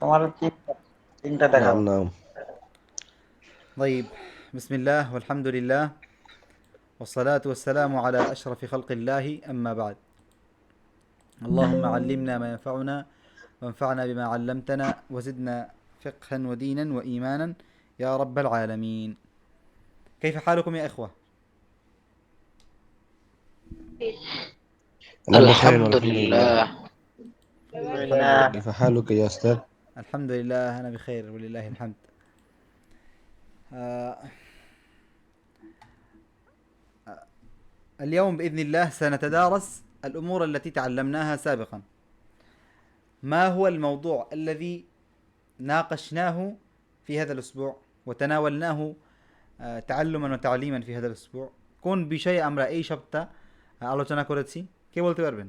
তোমার তিনটা দেখাও। নাম নাম طيب. بسم الله والحمد لله والصلاة والسلام على أشرف خلق الله أما بعد. اللهم علمنا ما ينفعنا وانفعنا بما علمتنا وزدنا فقها ودينا وإيمانا يا رب العالمين. كيف حالكم يا إخوة؟ أنا بخير الحمد والحمد لله. لله. الحمد আলহামদুলিল্লাহ। لله. كيف حالك يا أستاذ؟ الحمد لله أنا بخير ولله الحمد. آه اليوم بإذن الله سنتدارس الأمور التي تعلمناها سابقا. ما هو الموضوع الذي ناقشناه في هذا الأسبوع وتناولناه تعلما وتعليما في هذا الأسبوع؟ কোন বিষয়ে আমরা এই সপ্তাহ আলোচনা করেছি? কে বলতে পারবেন?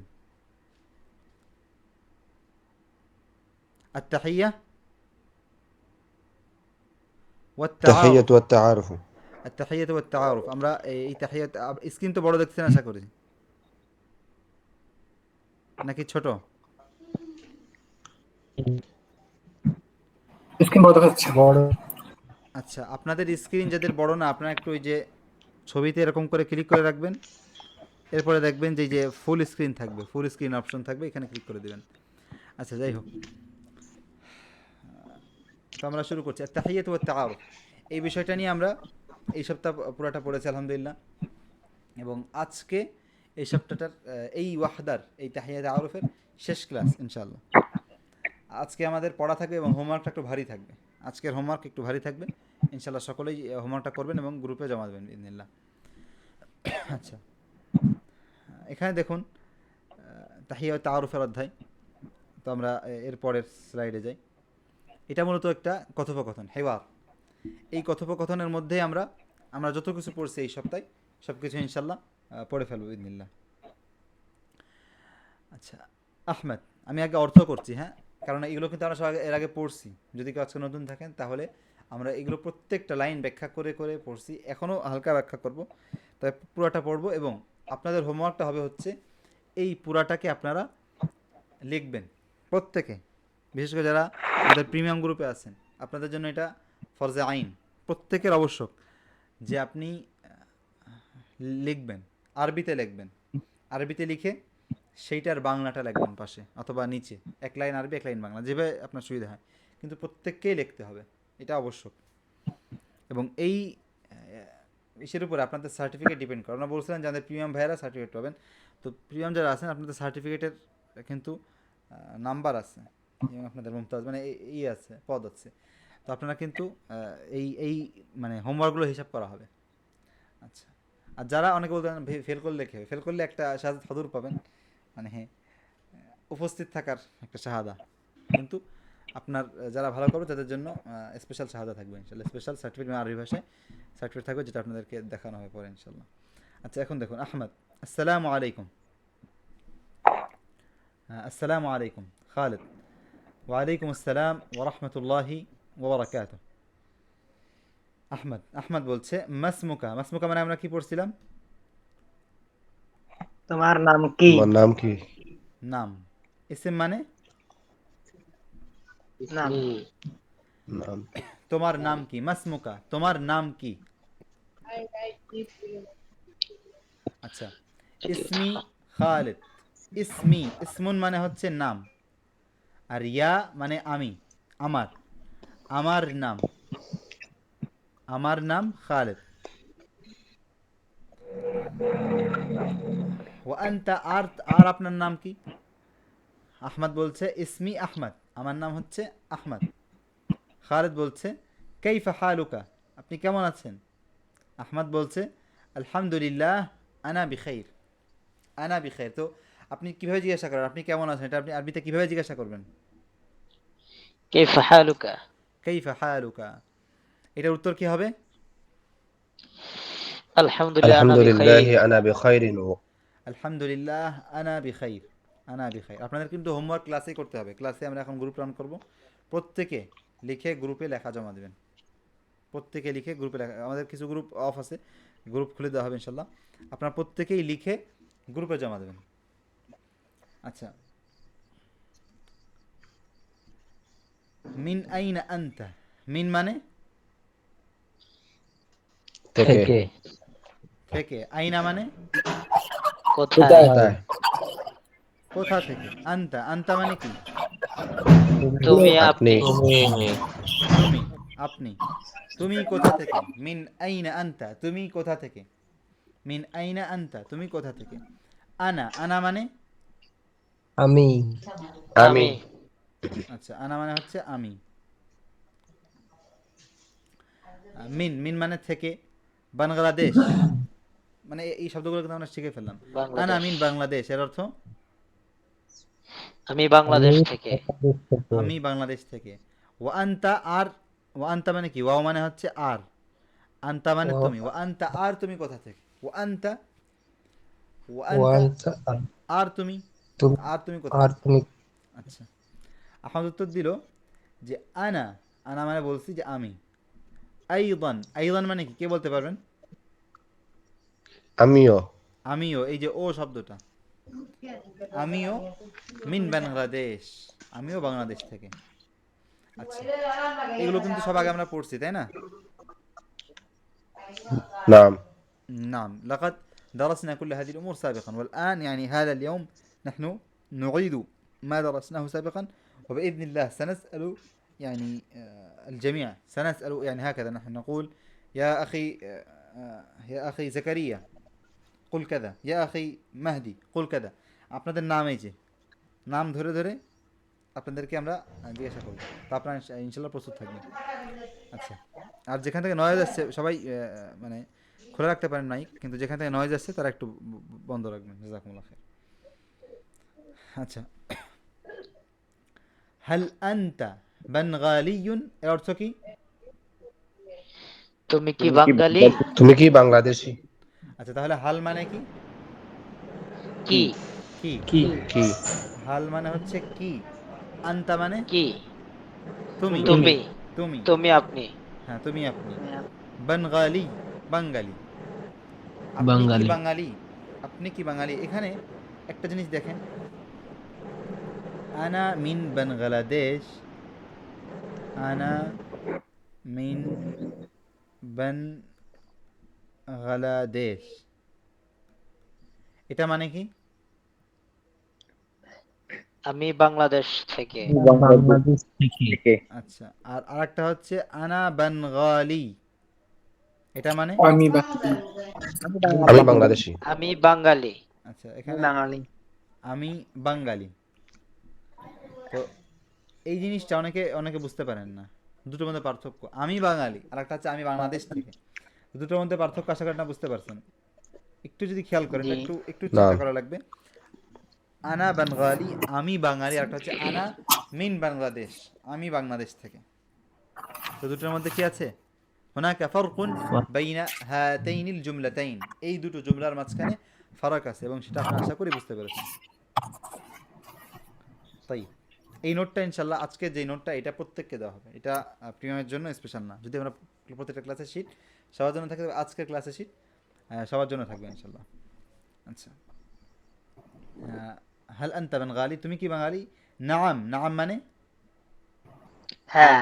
التحية تحية والتعارف. والتعارف. التحية والتعارف আমরা এই তাহিয়াত স্ক্রিন তো বড় দেখছেন আশা করি, নাকি ছোট? স্ক্রিন বড় দেখাচ্ছে। আচ্ছা, আপনাদের স্ক্রিন যাদের বড় না, আপনারা একটু ওই যে ছবিতে এরকম করে ক্লিক করে রাখবেন, এরপরে দেখবেন যে ফুল স্ক্রিন থাকবে, ফুল স্ক্রিন অপশন থাকবে, এখানে ক্লিক করে দিবেন। আচ্ছা, যাই হোক, তো আমরা শুরু করছি তাহিয়াত ওয়াত তাআরুফ। এই বিষয়টা নিয়ে আমরা এই সপ্তাহ পুরোটা পড়েছি আলহামদুলিল্লাহ, এবং আজকে এই সপ্তাহটার এই ওয়াহদার এই তাহিয়াত আরফের শেষ ক্লাস ইনশাআল্লাহ। আজকে আমাদের পড়া থাকবে এবং হোমওয়ার্কটা একটু ভারী থাকবে। আজকের হোমওয়ার্ক একটু ভারী থাকবে ইনশাআল্লাহ, সকলেই হোমওয়ার্কটা করবেন এবং গ্রুপে জমা দেবেন ইনশাআল্লাহ। আচ্ছা, এখানে দেখুন তাহিয়াত তাআরুফের অধ্যায়। তো আমরা এর পরের স্লাইডে যাই। এটা মূলত একটা কথোপকথন, হেওয়ার। এই কথোপকথনের মধ্যে আমরা আমরা যত কিছু পড়ছি এই সপ্তাহে সব কিছু ইনশাল্লাহ পড়ে ফেলবো ইদনিল্লাহ। আচ্ছা আহমেদ, আমি আগে অর্থ করছি, হ্যাঁ, কারণ এগুলো কিন্তু আমরা সব এর আগে পড়ছি। যদি কেউ আজকে নতুন থাকেন তাহলে আমরা এগুলো প্রত্যেকটা লাইন ব্যাখ্যা করে করে পড়ছি, এখনও হালকা ব্যাখ্যা করব, তাই পুরাটা পড়বো। এবং আপনাদের হোমওয়ার্কটা হবে হচ্ছে এই পুরাটাকে আপনারা লিখবেন প্রত্যেকে, বিশেষ করে যারা আমাদের প্রিমিয়াম গ্রুপে আছেন আপনাদের জন্য এটা ফরজে আইন, প্রত্যেকের আবশ্যক যে আপনি লিখবেন, আরবিতে লিখবেন। আরবিতে লিখে সেইটার বাংলাটা লিখবেন পাশে অথবা নিচে, এক লাইন আরবি এক লাইন বাংলা, যেভাবে আপনার সুবিধা হয়, কিন্তু প্রত্যেককেই লিখতে হবে, এটা আবশ্যক। এবং এই ইসের উপরে আপনাদের সার্টিফিকেট ডিপেন্ড করে। আমরা বলছিলাম যাদের প্রিমিয়াম ভাইয়েরা সার্টিফিকেট পাবেন, তো প্রিমিয়াম যারা আছেন আপনাদের সার্টিফিকেটের কিন্তু নাম্বার আছে এবং আপনাদের মুমতাজ মানে ই আছে, পদ আছে। তো আপনারা কিন্তু এই এই মানে হোমওয়ার্কগুলো হিসাব করা হবে। আচ্ছা, আর যারা অনেকে বলতে ফেল করলে লিখে, ফেল করলে একটা শাহাদাত হদুর পাবেন, মানে হ্যাঁ উপস্থিত থাকার একটা শাহাদা। কিন্তু আপনার যারা ভালো করবে তাদের জন্য স্পেশাল শাহাদা থাকবে ইনশাল্লাহ, স্পেশাল সার্টিফিকেট আরবি ভাষায় সার্টিফিকেট থাকবে, যেটা আপনাদেরকে দেখানো হবে পরে ইনশাল্লাহ। আচ্ছা, এখন দেখুন আহমদ, আসসালামু আলাইকুম। আসসালামু আলাইকুম খালিদ। ওয়ালাইকুম আসসালাম ওরহমতুল্লাহি ওবরাকাতুহ। আহমদ, আহমদ বলছে মাসমুকা। মাসমুকা মানে আমরা কি পড়ছিলাম? তোমার নাম কি? তোমার নাম কি? নাম। ইসিম মানে নাম। নাম। তোমার নাম কি? মাসমুকা, তোমার নাম কি? আচ্ছা, ইসমি খালিদ। ইসমি, ইসমুন মানে হচ্ছে নাম, আর ইয়া মানে আমি, আমার, আমার নাম, আমার নাম খালিদ। ও আনতা, আর আর আপনার নাম কি? আহমদ বলছে ইসমি আহমদ, আমার নাম হচ্ছে আহমদ। খালিদ বলছে কাইফা হালুকা, আপনি কেমন আছেন? আহমদ বলছে আলহামদুলিল্লাহ আনা বিখাইর, আনা বিখাইর। তো আপনি কিভাবে জিজ্ঞাসা করেন আপনি কেমন আছেন, এটা আপনি আরবিতে কিভাবে জিজ্ঞাসা করবেন? كيف حالك؟ কাইফা হালুকা, এটার উত্তর কি হবে? الحمد لله أنا الحمد بخير. لله أنا بخير আলহামদুলিল্লাহ আনা বিখাইর, আনা বিখাইর। আপনাদের কিন্তু হোমওয়ার্ক ক্লাসেই করতে হবে, ক্লাসে আমরা এখন গ্রুপ রান করব, প্রত্যেকে লিখে গ্রুপে লেখা জমা দেবেন, প্রত্যেকে লিখে গ্রুপে লেখা। আমাদের কিছু গ্রুপ অফ আছে, গ্রুপ খুলে দেওয়া হবে ইনশাল্লাহ, আপনারা প্রত্যেকেই লিখে গ্রুপে জমা দেবেন। আচ্ছা, মিন আইনা আনতা, মিন মানে থেকে। থেকে, আইনা মানে কোথায়? কোথায়? কোথা থেকে, আনতা, আনতা মানে কি, তুমি, আপনি। আপনি। তুমি, আপনি, তুমি কোথা থেকে, মিন আইনা আনতা, তুমি কোথা থেকে, মিন আইনা আনতা, তুমি কোথা থেকে, আনা, আনা মানে আমি আমি। আচ্ছা, আনা মানে হচ্ছে আমি। মিন, মিন মানে থেকে, বাংলাদেশ মানে এই শব্দগুলো কিন্তু আমরা শিখে ফেললাম। আনা বাংলাদেশ। মিন বাংলাদেশ, এর অর্থ আমি আমি বাংলাদেশ থেকে। বাংলাদেশ থেকে। আমি বাংলাদেশ থেকে। ও আনতা, আর ও আনতা মানে কি, ওয়াও মানে হচ্ছে আর, আনতা মানে ও তুমি, ও আনতা আর তুমি কোথা থেকে, ও আনতা, ও আনতা ওয়ান্স আর তুমি, তুমি আর তুমি কোথা আর থেকে। তুমি আচ্ছা, আহমদ উত্তর দিল যে আনা, আনা মানে বলছি যে আমি, আইদান, আইদান মানে কি, কে বলতে পারবেন, আমিও। আমিও, এই যে ও শব্দটা, আমিও মিন বাংলাদেশ, আমিও বাংলাদেশ থেকে। আচ্ছা, এগুলো কিন্তু সব আগে আমরা পড়ছি তাই না। নাম। نعم، لقد درسنا كل هذه الأمور سابقا، والآن يعني هذا اليوم نحن نعيد ما درسناه سابقا، وبإذن الله سنسأل يعني الجميع سنسأل يعني هكذا نحن نقول يا أخي يا أخي زكريا قل كذا، يا أخي مهدي قل كذا। আপনাদের নাম এই যে নাম ধরে ধরে আপনাদেরকে আমরা জিজ্ঞাসা করব, তা আপনারা ইনশাল্লাহ প্রস্তুত থাকবেন। আচ্ছা, আর যেখান থেকে নয়েজ আসছে সবাই মানে খোলা রাখতে পারেন মাইক, কিন্তু যেখান থেকে নয়েজ আসছে তারা একটু বন্ধ রাখবেন, জাযাকুমুল্লাহ খাইর। আচ্ছা, হাল আনতা বানগালিয়ুন, এর অর্থ কি, তুমি কি বাঙালি? তুমি কি বাংলাদেশী? আচ্ছা তাহলে হাল মানে কি, কি? কি, কি কি? হাল মানে হচ্ছে কি, আনতা মানে কি? তুমি, তুমি। তুমি, তুমি, আপনি। হ্যাঁ তুমি আপনি, বানগালি, বাঙালি, আপনি কি বাঙালি বাঙালি, আপনি কি বাঙালি। এখানে একটা জিনিস দেখেন, আনা মিন বাংলাদেশ, আনা মিন বাংলাদেশ, এটা মানে কি, আমি বাংলাদেশ থেকে। বাংলাদেশ থেকে। আচ্ছা, আর আরেকটা হচ্ছে আনা বানগালি, এটা মানে আমি আমি বাংলাদেশী। আমি বাঙালি। আচ্ছা, এখানে বাঙালি। আমি বাঙালি। তো এই জিনিসটা অনেকে অনেকে বুঝতে পারেন না, দুটোর মধ্যে পার্থক্য, আমি বাঙালি আর একটা হচ্ছে আমি বাংলাদেশ থেকে, দুটোর মধ্যে পার্থক্য আশা করি না বুঝতে পারছেন। একটু যদি খেয়াল করেন, জি। একটু একটু নাম। চিন্তা করা লাগবে। আনা বাঙালি, আমি বাঙালি, আর একটা হচ্ছে আনা মিন বাংলাদেশ, আমি বাংলাদেশ থেকে। তো দুটোর মধ্যে কি আছে, হুনাকা ফারকুন বাইনা হাতাইনিল জুমলাতাইন, এই দুটো জুমলার মাঝখানে ফারাক আছে, এবং সেটা আপনি আশা করি বুঝতে পেরেছেন। তাই এই নোটটা ইনশাল্লাহ আজকে যে নোটটা, এটা প্রত্যেককে দেওয়া হবে, এটা প্রিমিয়ামের জন্য স্পেশাল না, যদি আমরা প্রত্যেকটা ক্লাসের শীট সবার জন্য থাকে, আজকের ক্লাসের শীট সবার জন্য থাকবে ইনশাল্লাহ। আচ্ছা, হাল আনতা বাঙালি, তুমি কি বাঙালি, নাম, নাম মানে হ্যাঁ।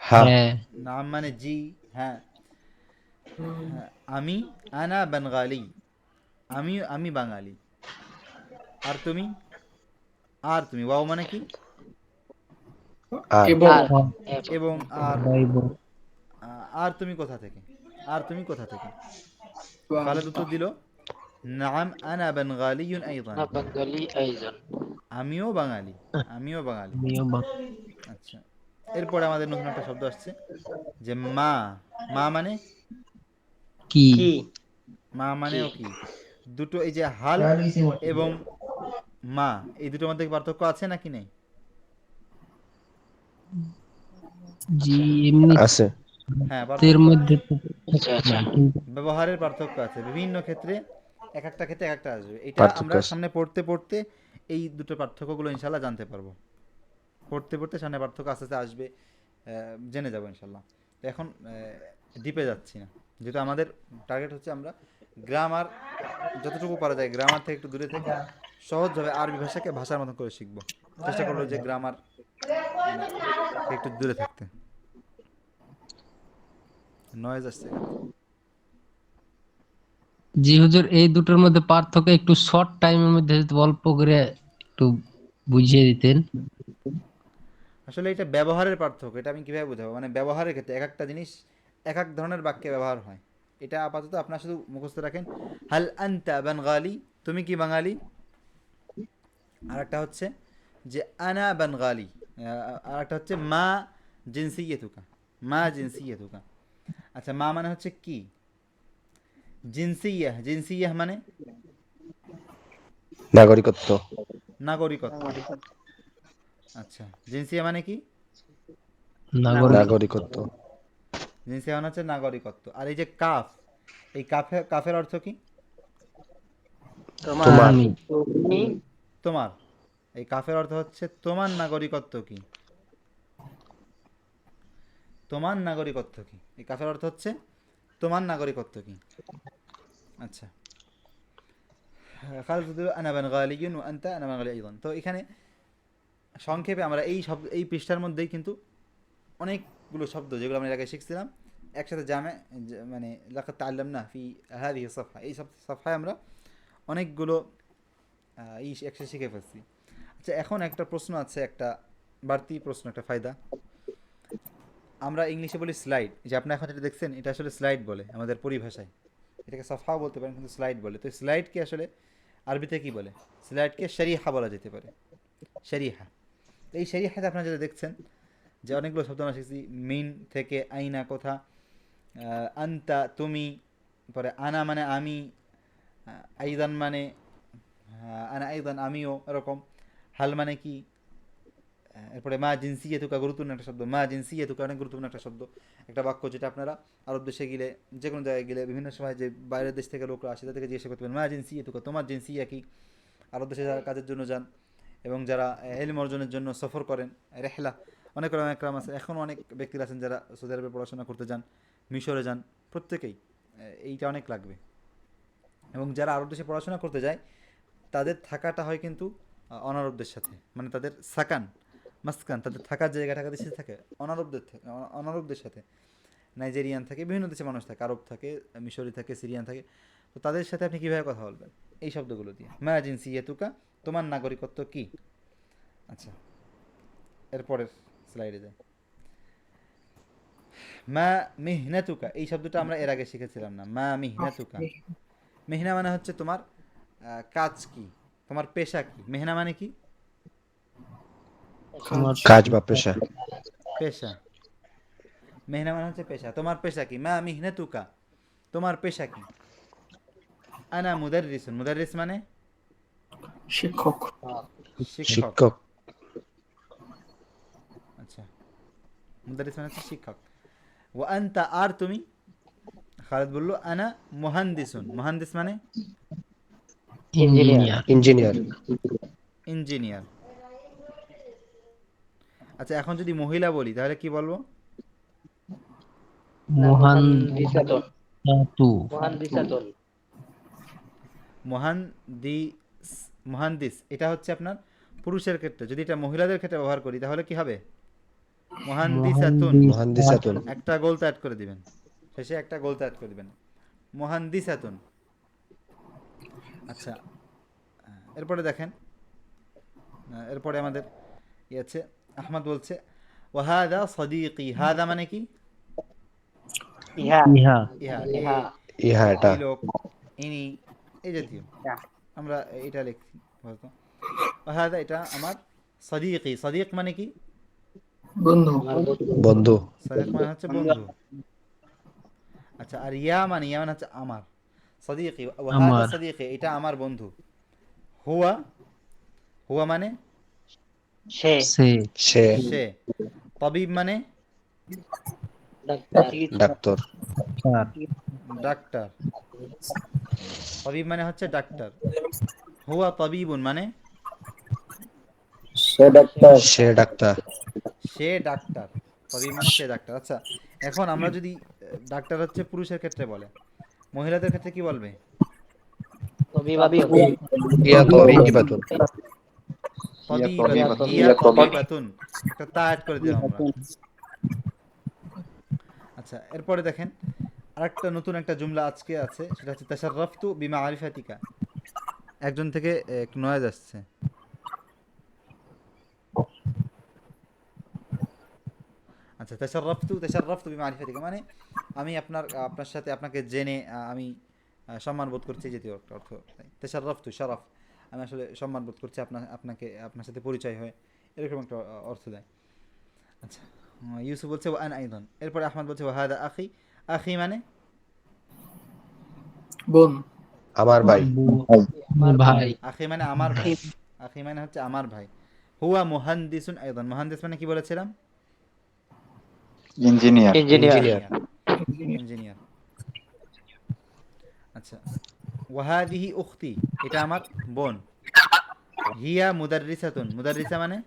হ্যাঁ। হ্যাঁ নাম মানে জি, হ্যাঁ, হ্যাঁ, আমি আনা বাঙালি, আমি আমি বাঙালি, আর তুমি, আর তুমি, ওয়াও মানে কি, আর। এবং আর এবং, আর এবং আর তুমি কোথা থেকে, আর তুমি কোথা থেকে। খালেদ উত্তর দিল নাম আনা বাঙালিয়ুন আইদান, না বাঙালি আইজন। আমিও বাঙালি, আমিও বাঙালি। আমিও আচ্ছা, এরপরে আমাদের নতুন একটা শব্দ আসছে যে মা, মা মানে কি মা মানেও কি? কি, দুটো এই যে হাল এবং মা, এই দুটোর মধ্যে কি পার্থক্য আছে নাকি নেই। জি এমনি আছে। হ্যাঁ, এর পার্থক্য মধ্যে তো আচ্ছা, আচ্ছা। নাই, কিন্তু ব্যবহারের পার্থক্য আছে, বিভিন্ন ক্ষেত্রে এক একটা ক্ষেত্রে এক একটা আসবে, এটা পার্থক্য আমরা আছে। সামনে পড়তে পড়তে এই দুটো পার্থক্যগুলো ইনশাল্লাহ জানতে পারবো, পড়তে পড়তে সামনে পার্থক্য আস্তে আস্তে আসবে, জেনে যাবো ইনশাল্লাহ। তো এখন ডিপে যাচ্ছি না, যেহেতু আমাদের টার্গেট হচ্ছে আমরা গ্রামার যতটুকু পারা যায় গ্রামার থেকে একটু দূরে থেকে সহজভাবে আরবি ভাষাকে ভাষার মতো করে শিখবো, চেষ্টা করবো যে গ্রামার মানে থেকে একটু দূরে থাকতে, নয়েজ আসছে এখান থেকে। জি হুজুর, এই দুটোর মধ্যে পার্থক্য একটু শর্ট টাইমের মধ্যে যদি অল্প করে একটু বুঝিয়ে দিতেন। আসলে এটা ব্যবহারের পার্থক্য, এটা আমি কিভাবে বোঝাবো, মানে ব্যবহারের ক্ষেত্রে এক একটা জিনিস এক এক ধরনের বাক্যে ব্যবহার হয়। এটা আপাতত আপনার শুধু মুখস্থ রাখেন, হাল আনতা বানগালি, তুমি কি বাঙালি। আর একটা হচ্ছে যে আনা বানগালি, আর একটা হচ্ছে মা জিনসিয়তুকা, মা জিনসিয়তুকা। আচ্ছা, মা মানে হচ্ছে কি, জিনসিয়াহ, জিনসিয়াহ মানে নাগরিকত্ব। নাগরিকত্ব। আচ্ছা, জিনসিয়া মানে কি, নাগরিক। নাগরিকত্ব। জিনসিয়া মানে হচ্ছে নাগরিকত্ব। আর এই যে কাফ, এই কাফের অর্থ কি, তোমার। আমি। তুমি তোমার। এই কাফের অর্থ হচ্ছে তোমার নাগরিকত্ব কি, তোমার নাগরিকত্ব কি। এই কাফের অর্থ হচ্ছে তোমার নাগরিকত্ব কি। আচ্ছা, খালিদ আনা বানগালিয়ুন ওয়া আনতা আনা বানগালি আইদান। তো এখানে সংক্ষেপে আমরা এই শব্দ, এই পৃষ্ঠার মধ্যেই কিন্তু অনেকগুলো শব্দ যেগুলো আমরা এর আগে শিখছিলাম একসাথে মানে লাকাদ তাআল্লামনা ফি হাদিহি সাফহা, এই সব সাফহায় আমরা অনেকগুলো এই একসাথে শিখে ফেলছি। আচ্ছা, এখন একটা প্রশ্ন আছে, একটা বাড়তি প্রশ্ন, একটা ফায়দা। আমরা ইংলিশে বলি স্লাইড, যে আপনি এখন যেটা দেখছেন এটা আসলে স্লাইড বলে আমাদের পরিভাষায়, এটাকে সাফহাও বলতে পারেন কিন্তু স্লাইড বলে। তো স্লাইডকে আসলে আরবিতে কি বলে, স্লাইডকে শরিহা বলা যেতে পারে, শরিহা। তো এই শরিহাতে আপনারা যেটা দেখছেন যে অনেকগুলো শব্দ আমরা শিখছি, মিন থেকে আইনা কথা, আন্তা তুমি, পরে আনা মানে আমি, আইদান মানে আনা আইদান আমিও, এরকম। হাল মানে কি, এরপরে মা জিনসিয়াতুকা, গুরুত্বপূর্ণ একটা শব্দ, মা জিনসিয়াতুকা অনেক গুরুত্বপূর্ণ একটা শব্দ, একটা বাক্য যেটা আপনারা আরব দেশে গেলে, যে কোনো জায়গায় গেলে বিভিন্ন সময় যে বাইরের দেশ থেকে লোকরা আসে তাদেরকে জিজ্ঞাসা করতে পারেন মা জিনসিয়াতুকা, তোমার জিনসিয়া কি। আরব দেশে যারা কাজের জন্য যান এবং যারা ইলম অর্জনের জন্য সফর করেন, রেহলা, অনেক রাম আছে, এখন অনেক ব্যক্তিরা আছেন যারা সৌদি আরবে পড়াশোনা করতে যান, মিশরে যান, প্রত্যেকেই এইটা অনেক লাগবে। এবং যারা আরব দেশে পড়াশোনা করতে যায় তাদের থাকাটা হয় কিন্তু অনারবদের সাথে, মানে তাদের সাকান মাসকান, তাদের থাকার জায়গাটা দেশে থাকে অনারবদের সাথে। নাইজেরিয়ান থাকে, বিভিন্ন দেশে মানুষ থাকে, আরব থাকে, মিশরি থাকে, সিরিয়ান থাকে। তো তাদের সাথে আপনি কীভাবে কথা বলবেন, এই শব্দগুলো দিয়ে। মা জিনসিয়াতুকা, তোমার নাগরিকত্ব কি। আচ্ছা, এরপরের স্লাইডে যায়। মা মিহনাতুকা, এই শব্দটা আমরা এর আগে শিখেছিলাম না। মা মিহনাতুকা, মেহনা মানে হচ্ছে তোমার কাজ কি, তোমার পেশা কি। মেহনা মানে কি, তোমার কাজ বা পেশা। পেশা। মেহনা মানে হচ্ছে পেশা, তোমার পেশা কি। মা মিহনাতুকা, তোমার পেশা কি। আনা মুদাররিসুন, মুদাররিস মানে শিক্ষক। শিক্ষক। শিক্ষক। আচ্ছা, মুদাররিস মানে হচ্ছে শিক্ষক। ওয়া আনতা, আর তুমি। খালিদ বলল আনা মুহান্দিসুন, মুহান্দিস মানে ইঞ্জিনিয়ার। ইঞ্জিনিয়ার। ইঞ্জিনিয়ার। আচ্ছা, এখন যদি মহিলা বলি তাহলে কি বলবো, মুহান্দিসাতুন, মুহান্দিসাতু। মুহান্দিসাতুন, মুহান্দিস এটা হচ্ছে আপনার পুরুষের ক্ষেত্রে। যদি এটা মহিলাদের ক্ষেত্রে ব্যবহার করি তাহলে কি হবে, মুহান্দিসাতুন। মুহান্দিসাতুন। একটা গোলতা অ্যাড করে দিবেন, শেষে একটা গোলতা অ্যাড করে দিবেন, মুহান্দিসাতুন। আচ্ছা, এরপরে দেখেন, এরপরে আমাদের আছে, আহমদ বলছে ওয়াহাদা সদিকি, হাদা মানে কি, ইহা, ইহা। ইহা, ইহা, ইহা এটা। এই লোক, ইনি, এই জাতীয় আমরা এটা লিখছি বলতো। ওয়াহাদা এটা আমার সদিকি, সদিক মানে কি, বন্ধু। বন্ধু। সদিক মানে হচ্ছে বন্ধু। আচ্ছা, আর ইয়া মানে হচ্ছে আমার, সদিকি ওয়াহাদা আমার। সদিকি, এটা আমার বন্ধু। হুয়া, হুয়া মানে সে, সে। সে। সে। তবিব মানে ডাক্তার, ডাক্তার। তার। ডাক্তার। তবিব মানে হচ্ছে ডাক্তার। হুয়া তবিবুন মানে সে ডাক্তার। সে ডাক্তার। সে ডাক্তার। তবিব মানে সে ডাক্তার। আচ্ছা, এখন আমরা যদি ডাক্তার হচ্ছে পুরুষের ক্ষেত্রে বলে, মহিলাদের ক্ষেত্রে কি বলবে, তবিবাতুন, ইয়া তবিবাতুন। তাবিবাতুন, ইয়া তাবিবাতুন, একটা তা অ্যাড করে দিলাম আমরা। আচ্ছা, এরপরে দেখেন আরেকটা নতুন একটা জুমলা আজকে আছে, সেটা হচ্ছে তাশাররাফতু বিমাআরিফাতিকা। একজন থেকে একটু নয়েজ আসছে। আচ্ছা, তাশাররাফতু বিমাআরিফাতিকা মানে আমি আপনার সাথে আপনাকে জেনে আমি সম্মান বোধ করছি, এই জাতীয় একটা অর্থ। তাশাররাফতু শরফ, আমি আসলে সম্মান বোধ করছি আপনার সাথে পরিচয় হয়, এরকম একটা অর্থ দেয়। আচ্ছা, ইউসুফ বলছে ওয়া আনা আইদান। এরপরে আহমদ বলছে ওয়া হাদা আখি। আখি মানে বোন। আমার ভাই। ভাই। আখি মানে আমার ভাই। আখি মানে হচ্ছে আমার ভাই। হুয়া মুহান্দিসুন আইদান। মুহান্দিস মানে কি বলেছিলাম? ইঞ্জিনিয়ার। ইঞ্জিনিয়ার। ইঞ্জিনিয়ার। আচ্ছা, ওয়াহাদিহি উখতি, এটা আমার বোন। হিয়া মুদাররিসাতুন। মুদাররিসা মানে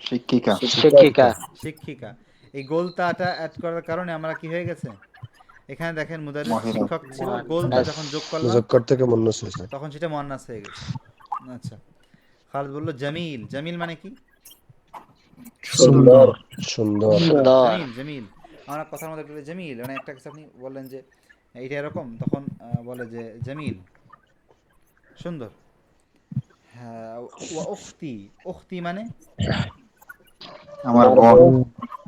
শিক্ষিকা। শিক্ষিকা। শিক্ষিকা। এই গোলতাটা অ্যাড করার কারণে আমরা কি হয়ে গেছে, এখানে দেখেন মুদাররিস মহিলা। শিক্ষক ছিল, গোলতা যখন যোগ করলাম যোগ করতে থেকে মুন্নস হয়েছে। তখন সেটা মুয়ান্নাস হয়ে গেছে। আচ্ছা, খালিদ বলল জামিল। জামিল মানে কি? সুন্দর। সুন্দর। সুন্দর। জামিল, জামিল। আমরা কথার মধ্যে বলে জামিল, মানে একটা কিছু আপনি বললেন যে এইটা এরকম, তখন বলে যে জামিল, সুন্দর। হ্যাঁ, ওয়া উখতি। উখতি মানে আমার বোন।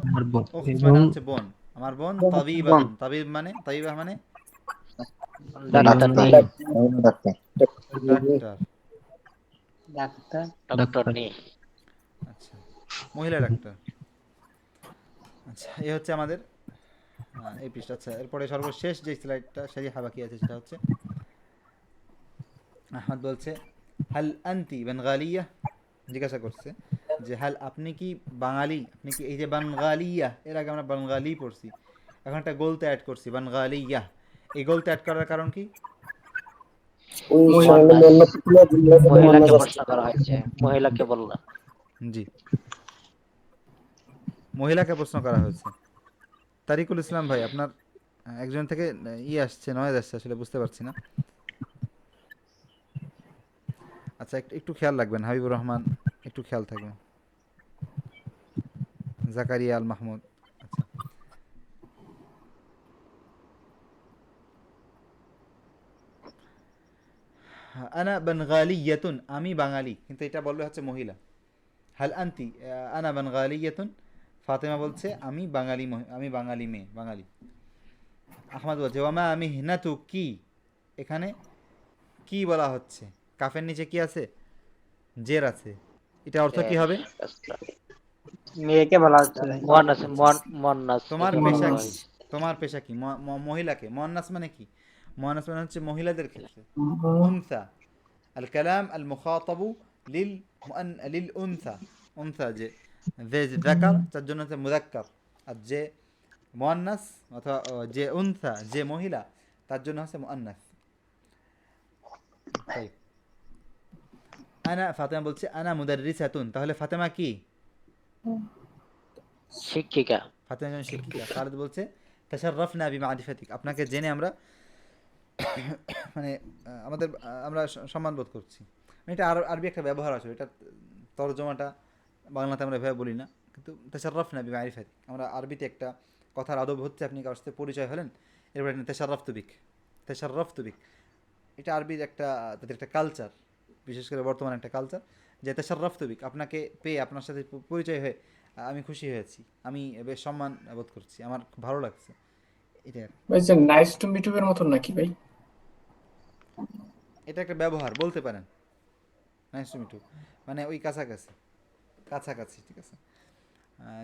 আমার বোন। উখত এবং মানে হচ্ছে বোন। আমার বোন তাবিবাতুন। তাবিব মানে তাবিবা মানে doctor. Doctor. Doctor. Doctor. Doctor নি। আচ্ছা, মহিলা ডাক্তার। আচ্ছা, এই হচ্ছে আমাদের এই পৃষ্ঠা। আচ্ছা, এরপরে সর্বশেষ যে স্লাইডটা সারিহা বাকি আছে সেটা হচ্ছে আহমদ বলছে হাল আনতি বানগালিয়া। জিজ্ঞাসা করছে যে হাল আপনি কি বাঙালি, আপনি কি, এই যে বানগালিয়া, এর আগে আমরা বাঙালি পড়ছি, এখন একটা গোলতে অ্যাড করছি বানগালিয়া। এই গোলতে অ্যাড করার কারণ কি? মহিলাকে প্রশ্ন করা হয়েছে, মহিলাকে বলল। জি, মহিলাকে প্রশ্ন করা হয়েছে। তারিকুল ইসলাম ভাই, আপনার একজন থেকে আসছে, নয়েজ আসছে, আসলে বুঝতে পারছি না। আচ্ছা, একটু খেয়াল রাখবেন, হাবিবুর রহমান একটু খেয়াল থাকবেন, জাকারিয়া আল মাহমুদ। আচ্ছা, আনা বানগালিয়াতুন, আমি বাঙালি, কিন্তু এটা বলবে হচ্ছে মহিলা। হাল আনতি আনা বানগালিয়াতুন। ফাতেমা বলছে আমি বাঙালি, আমি বাঙালি মেয়ে, বাঙালি। আহমদ বলছে ওয়ামা আমি হিনাতু কি, এখানে কি বলা হচ্ছে, কাফের নিচে কি আছে? জের আছে। এটা অর্থ কি হবে? মেয়েকে বলা হচ্ছে মুয়ান্নাস। মুয়ান্নাস। তোমার পেশা কি? তোমার পেশা কি? মহিলাকে। মুয়ান্নাস মানে কি? মুয়ান্নাস মানে হচ্ছে মহিলাদের ক্ষেত্রে। উনসা আল কালাম আল মুখাতাবু লিল উনসা। উনসা যে যাকার, তার জন্য হচ্ছে মুযাক্কার। আর যে মুয়ান্নাস অথবা যে উনসা, যে মহিলা, তার জন্য হচ্ছে মুয়ান্নাস। তাই আনা, ফাতেমা বলছে আনা মুদাররিসাতুন, তাহলে ফাতেমা কি? শিক্ষিকা। ফাতেমা একজন শিক্ষিকা। খালিদ বলছে তাশাররাফনা বিমারিফাতিক, আপনাকে জেনে আমরা মানে আমরা সম্মান বোধ করছি। এটা আরবি একটা ব্যবহার আছে, এটা তরজমাটা বাংলাতে আমরা এভাবে বলি না, কিন্তু তাশাররাফনা বিমারিফাতিক, আমরা আরবিতে একটা কথার আদব হচ্ছে আপনি কারোর সাথে পরিচয় হলেন, এরপরে তাশাররাফতু বিক। তাশাররাফতু বিক, এটা আরবির একটা, তাদের একটা কালচার, বিশেষ করে বর্তমানে একটা কালচার, যে তাশাররাফতু বিক, আপনাকে পেয়ে, আপনার সাথে পরিচয় হয়ে আমি খুশি হয়েছি, আমি বেশ সম্মান বোধ করছি, আমার খুব ভালো লাগছে। এটা ভাই যে নাইস টু মিট ইউ এর মতন নাকি ভাই? এটা একটা ব্যবহার বলতে পারেন, নাইস টু মিট ইউ, মানে ওই কাছাকাছি, কাছাকাছি, ঠিক আছে।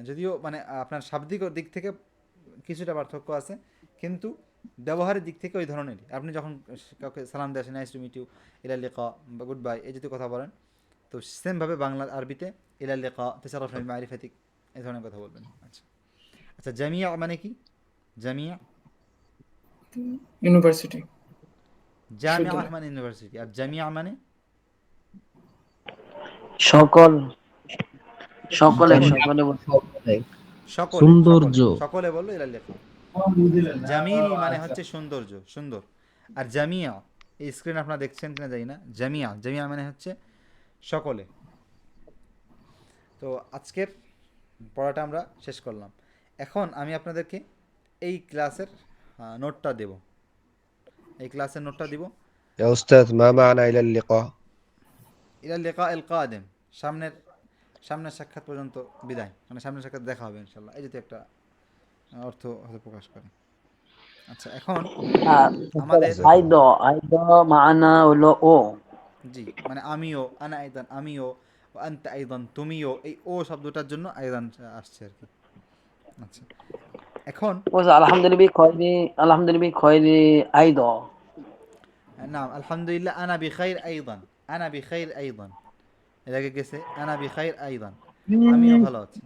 যদিও মানে আপনার শাব্দিক দিক থেকে কিছুটা পার্থক্য আছে, কিন্তু ব্যবহারের দিক থেকে ওই ধরনেরই। আপনি যখন কাউকে সালাম দিয়ে আসেন, নাইস টু মিট ইউ, ইলা লিকা বা গুড বাই, এই জাতীয় কথা বলেন, তো সেমভাবে বাংলা আরবিতে ইলা লিকা তাশাররাফনা বিমারিফাতিক, এই ধরনের কথা বলবেন। আচ্ছা, আচ্ছা, জামিয়া মানে কি? জামিয়া, ইউনিভার্সিটি। জামিয়া মানে ইউনিভার্সিটি, আর জামিয়া মানে সকল। সকলে সৌন্দর্য। সকলে বললো ইলা লিকা। জামিল মানে হচ্ছে সৌন্দর্য, সুন্দর। আর জামিয়া, এই স্ক্রিন আপনারা দেখছেন কিনা জানি না, জামিয়া, জামিয়া মানে হচ্ছে সকলে। তো আজকের পড়াটা আমরা শেষ করলাম। এখন আমি আপনাদেরকে এই ক্লাসের নোটটা দেব, এই ক্লাসের নোটটা দিব। يا أستاذ ما معنا إلى اللقاء. ইলা লিকা এল কাদেম, সামনের সামনের সাক্ষাৎ পর্যন্ত বিদায়, মানে সামনের সাক্ষাৎ দেখা হবে ইনশাল্লাহ, এই যদি একটা অর্থ হয়তো প্রকাশ করে। আচ্ছা, এখন আমাদের আইদো মানা হলো ও। জি মানে আমিও, আনা আইদান আমিও, ও আনতা আইদান তুমিও, এই ও শব্দটার জন্য আইদান আসছে আর কি। আচ্ছা, এখন আলহামদুলিল্লাহ খয়রি আইদো। নাম আলহামদুলিল্লাহ আনা বিখাইর আইদান, আনা বিখাইর আইদান, এর আগে গেছে আনা বিখাইর আইদান, আমিও ভালো আছি।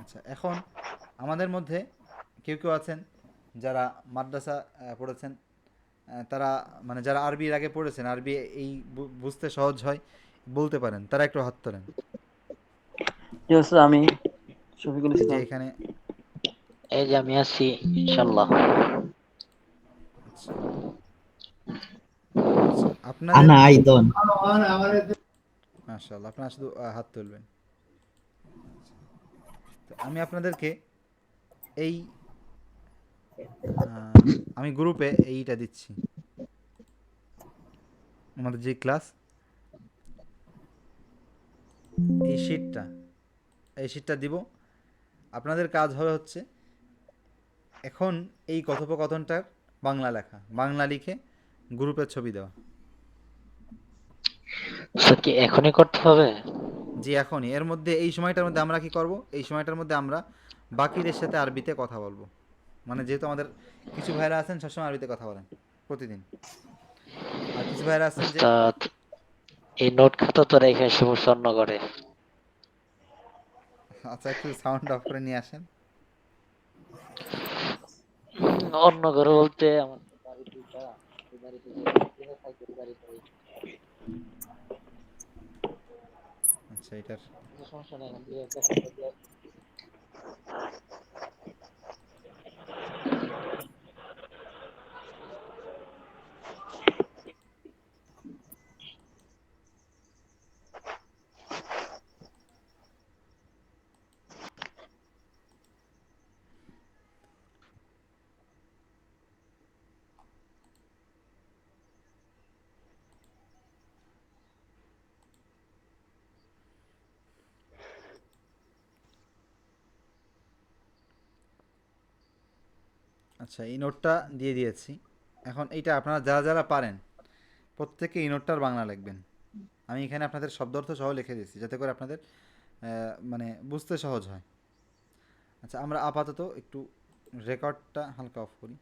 আচ্ছা, এখন আমাদের মধ্যে কেউ কেউ আছেন যারা মাদ্রাসা পড়েছেন, তারা মানে যারা আরবির আগে পড়েছেন, আরবি এই বুঝতে সহজ হয়, বলতে পারেন, তারা একটু হাত তোলেন। আমি শফিকুল এই যে ইসলাম। এখানে এই যে আমি আছি ইনশাআল্লাহ। আচ্ছা, আচ্ছা আপনাদের মাশাআল্লাহ, আপনারা শুধু হাত তুলবেন। তো আমি আপনাদেরকে এই আমি গ্রুপে এইটা দিচ্ছি, আমাদের যে ক্লাস, এই শিটটা দিব। আপনাদের কাজ হবে হচ্ছে এখন এই কথোপকথনটার বাংলা লেখা, বাংলা লিখে গ্রুপের ছবি দেওয়া। কি এখনই করতে হবে? জি এখনই, এর মধ্যে এই সময়টার মধ্যে আমরা কি করব, এই সময়টার মধ্যে আমরা বাকিদের সাথে আরবিতে কথা বলবো। মানে যেহেতু আমাদের কিছু ভাইরা আছেন সবসময় আরবিতে কথা বলেন প্রতিদিন, আর কিছু ভাইরা আছেন যে উস্তাদ, এই নোট খাতা তো রেখে সমস্যা অন্য করে। আচ্ছা একটু সাউন্ড অফ করে নিয়ে আসেন। অন্য করে বলতে আমার বাড়ি দুইটা, এই বাড়িতে যে থাকি, এই বাড়িতে আচ্ছা এটার সমস্যা নেই। আচ্ছা এই নোটটা দিয়ে দিয়েছি। এখন এইটা আপনারা যারা যারা পারেন প্রত্যেকে এই নোটটার বাংলা লিখবেন। আমি এখানে আপনাদের শব্দার্থ সহ লিখে দিয়েছি যাতে করে আপনাদের মানে বুঝতে সহজ হয়। আচ্ছা আমরা আপাতত একটু রেকর্ডটা হালকা অফ করি।